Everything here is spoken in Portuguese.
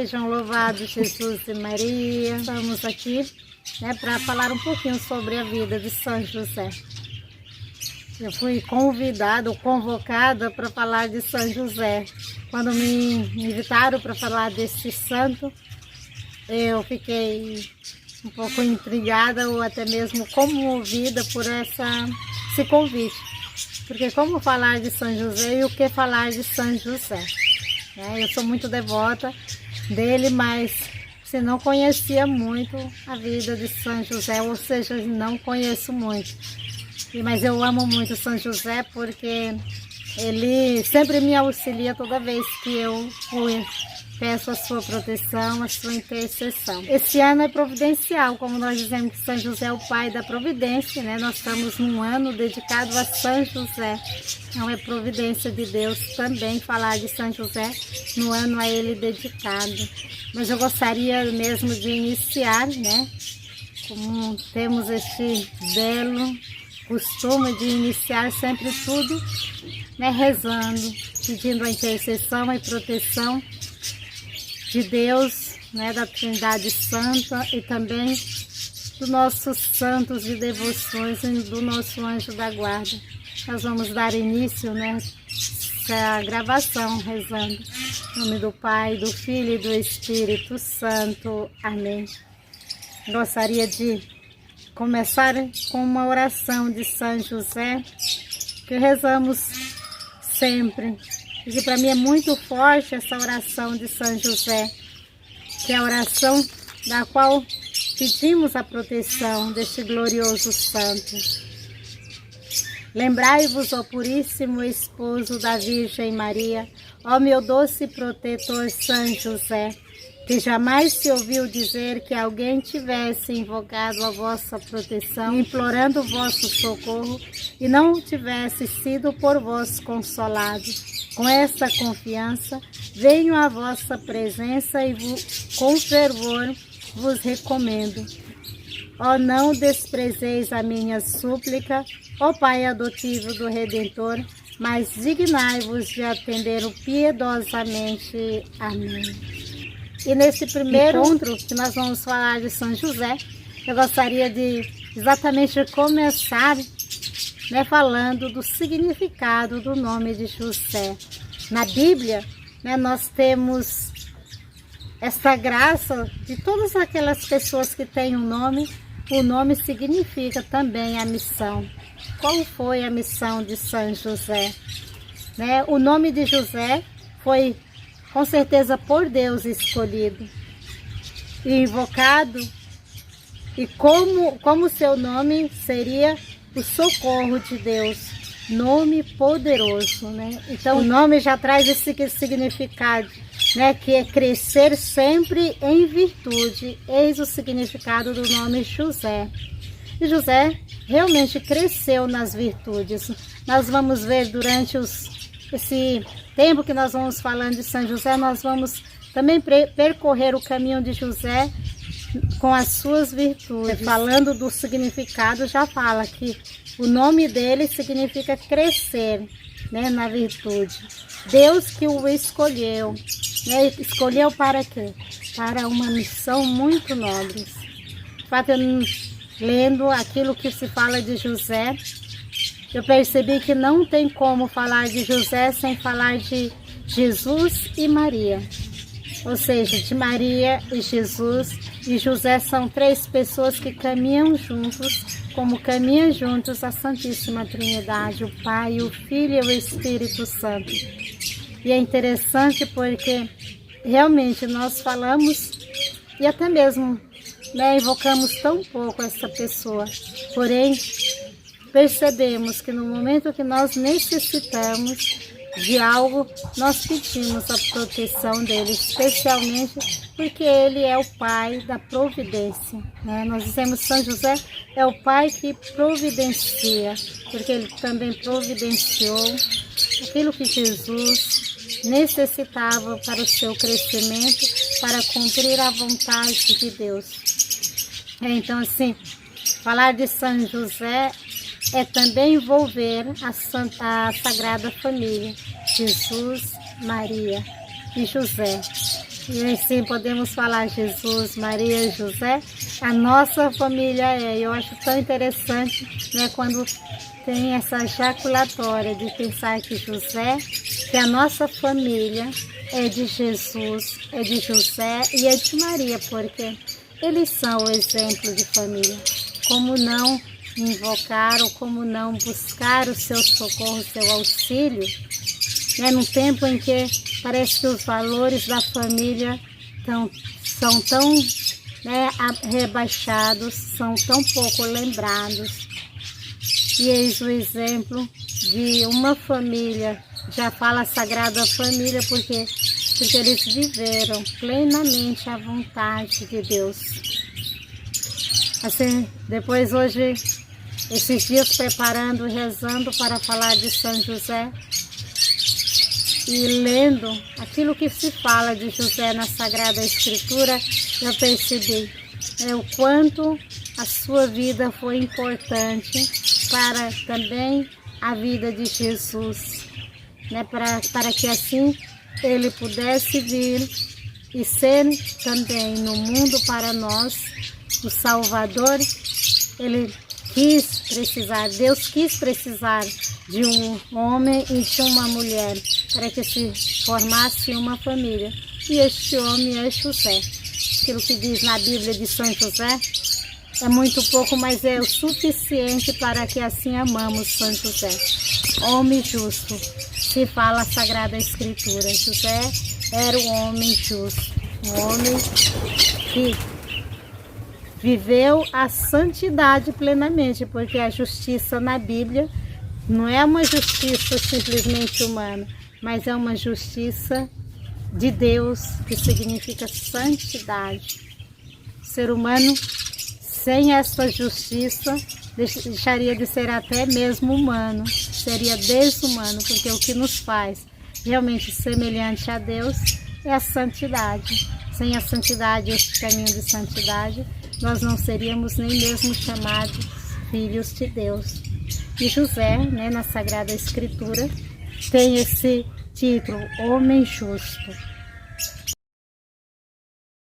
Sejam louvados Jesus e Maria. Estamos aqui, para falar um pouquinho sobre a vida de São José. Eu fui convocada para falar de São José. Quando me invitaram para falar desse santo, eu fiquei um pouco intrigada ou até mesmo comovida por esse convite. Porque como falar de São José e o que falar de São José? Eu sou muito devota dele, mas se não conhecia muito a vida de São José, ou seja, não conheço muito. Mas eu amo muito São José porque ele sempre me auxilia toda vez que eu peço a sua proteção, a sua intercessão. Esse ano é providencial, como nós dizemos que São José é o pai da providência, Nós estamos num ano dedicado a São José. Então é providência de Deus também falar de São José no ano a ele dedicado. Mas eu gostaria mesmo de iniciar, como temos este belo costume de iniciar sempre tudo, rezando, pedindo a intercessão e proteção de Deus, da Trindade Santa e também dos nossos santos de devoções e do nosso anjo da guarda. Nós vamos dar início, essa gravação rezando. Em nome do Pai, do Filho e do Espírito Santo. Amém. Gostaria de começar com uma oração de São José, que rezamos sempre. E que para mim é muito forte essa oração de São José, que é a oração da qual pedimos a proteção deste glorioso santo. Lembrai-vos, ó Puríssimo Esposo da Virgem Maria, ó meu doce protetor São José, que jamais se ouviu dizer que alguém tivesse invocado a vossa proteção, implorando o vosso socorro, e não tivesse sido por vós consolado. Com esta confiança, venho à vossa presença e com fervor vos recomendo. Ó, não desprezeis a minha súplica, ó Pai adotivo do Redentor, mas dignai-vos de atender-o piedosamente. Amém. E nesse primeiro encontro que nós vamos falar de São José, eu gostaria de exatamente começar falando do significado do nome de José. Na Bíblia, nós temos essa graça de todas aquelas pessoas que têm um nome, o nome significa também a missão. Qual foi a missão de São José? O nome de José foi com certeza por Deus escolhido e invocado, e como seu nome seria o socorro de Deus, nome poderoso, Então o nome já traz esse significado, que é crescer sempre em virtude. Eis o significado do nome José. E José realmente cresceu nas virtudes. Nós vamos ver durante esse tempo que nós vamos falando de São José, nós vamos também percorrer o caminho de José com as suas virtudes. Falando do significado, já fala que o nome dele significa crescer, na virtude. Deus que o escolheu, escolheu para quê? Para uma missão muito nobre. De fato, lendo aquilo que se fala de José, eu percebi que não tem como falar de José sem falar de Jesus e Maria. Ou seja, de Maria e Jesus e José são três pessoas que caminham juntos, como caminham juntos a Santíssima Trindade, o Pai, o Filho e o Espírito Santo. E é interessante porque realmente nós falamos e até mesmo invocamos tão pouco essa pessoa. Porém, percebemos que no momento que nós necessitamos de algo, nós pedimos a proteção dele, especialmente porque ele é o pai da providência. Nós dizemos que São José é o pai que providencia, porque ele também providenciou aquilo que Jesus necessitava para o seu crescimento, para cumprir a vontade de Deus. Então, assim, falar de São José é também envolver a Sagrada Família, Jesus, Maria e José. E assim podemos falar Jesus, Maria e José, a nossa família é. Eu acho tão interessante, né, quando tem essa jaculatória de pensar que José, que a nossa família é de Jesus, é de José e é de Maria, porque eles são o exemplo de família. Como não invocar ou como não buscar o seu socorro, o seu auxílio, né, num tempo em que parece que os valores da família são tão, né, rebaixados, são tão pouco lembrados. E eis o exemplo de uma família, já fala a Sagrada Família, porque eles viveram plenamente a vontade de Deus. Assim, depois hoje, esses dias preparando, rezando para falar de São José e lendo aquilo que se fala de José na Sagrada Escritura, eu percebi o quanto a sua vida foi importante para também a vida de Jesus, né? Para que assim ele pudesse vir e ser também no mundo para nós o Salvador. Deus quis precisar de um homem e de uma mulher para que se formasse uma família. E este homem é José. Aquilo que diz na Bíblia de São José é muito pouco, mas é o suficiente para que assim amamos São José. Homem justo, se fala a Sagrada Escritura. José era um homem justo, um homem que viveu a santidade plenamente, porque a justiça na Bíblia não é uma justiça simplesmente humana, mas é uma justiça de Deus, que significa santidade. O ser humano, sem essa justiça, deixaria de ser até mesmo humano, seria desumano, porque o que nos faz realmente semelhante a Deus é a santidade. Sem a santidade, este caminho de santidade, nós não seríamos nem mesmo chamados filhos de Deus. E José, né, na Sagrada Escritura, tem esse título, Homem Justo.